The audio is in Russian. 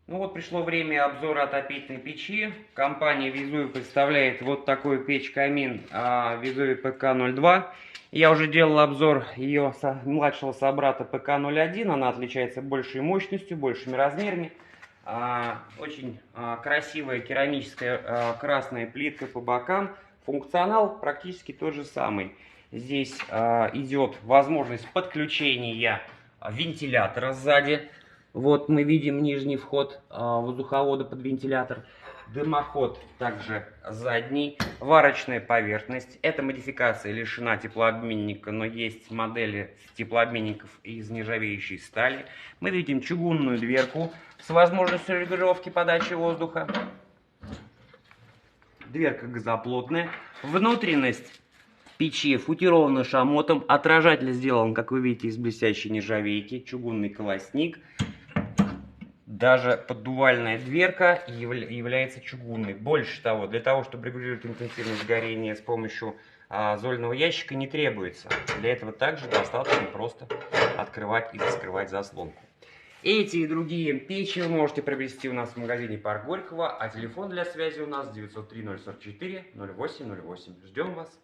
Ну вот пришло время обзора отопительной печи. Компания Vesuvius представляет вот такую печь-камин Vesuvius PK02. Я уже делал обзор ее младшего собрата PK01. Она отличается большей мощностью, большими размерами. Очень красивая керамическая красная плитка по бокам. Функционал практически тот же самый. Здесь идет возможность подключения вентилятора сзади. Вот мы видим нижний вход воздуховода под вентилятор. Дымоход также задний. Варочная поверхность. Эта модификация лишена теплообменника, но есть модели теплообменников из нержавеющей стали. Мы видим чугунную дверку с возможностью регулировки подачи воздуха. Дверка газоплотная. Внутренность печи футирована шамотом. Отражатель сделан, как вы видите, из блестящей нержавейки. Чугунный колосник. Даже поддувальная дверка является чугунной. Больше того, для того, чтобы регулировать интенсивность горения с помощью зольного ящика, не требуется. Для этого также достаточно просто открывать и закрывать заслонку. Эти и другие печи вы можете приобрести у нас в магазине Парк Горького, а телефон для связи у нас 903 044 0808. Ждем вас!